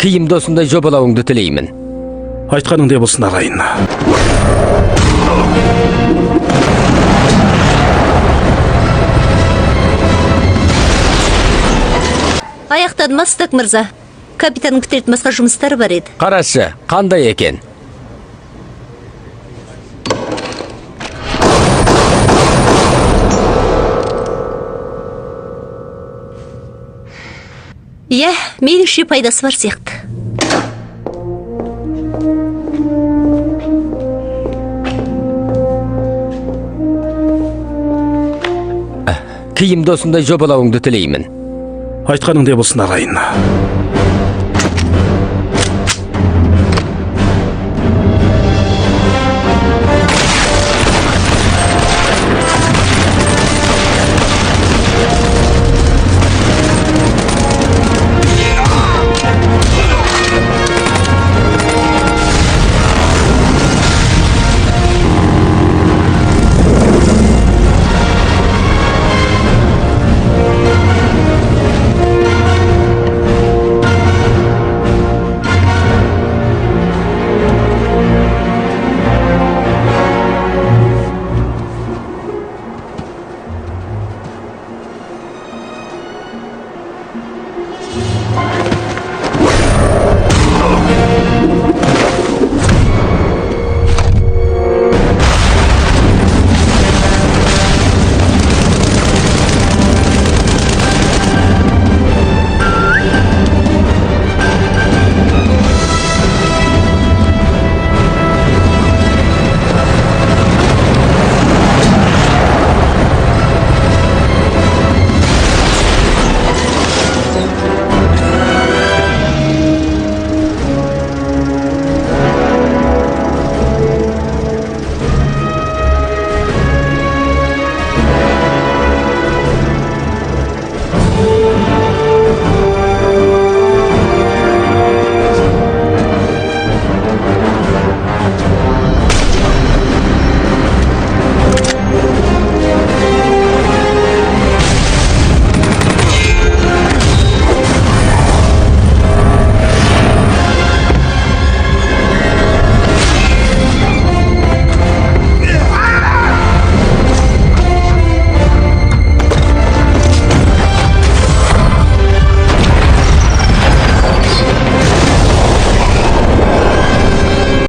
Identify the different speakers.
Speaker 1: кийимде осындай жобалауыңды тілеймін.
Speaker 2: Айтқаныңдай болсын ағайын.
Speaker 3: Аяқтадым Стак мырза. Капитанның күтетін басқа жұмыстары бар еді.
Speaker 1: Қарашы, қандай екен?
Speaker 3: Иә, меніңше пайдасы бар сияқты.
Speaker 1: Кийимде осындай жобалауыңды тілеймін.
Speaker 2: Айтқаныңдай болсын ағайын.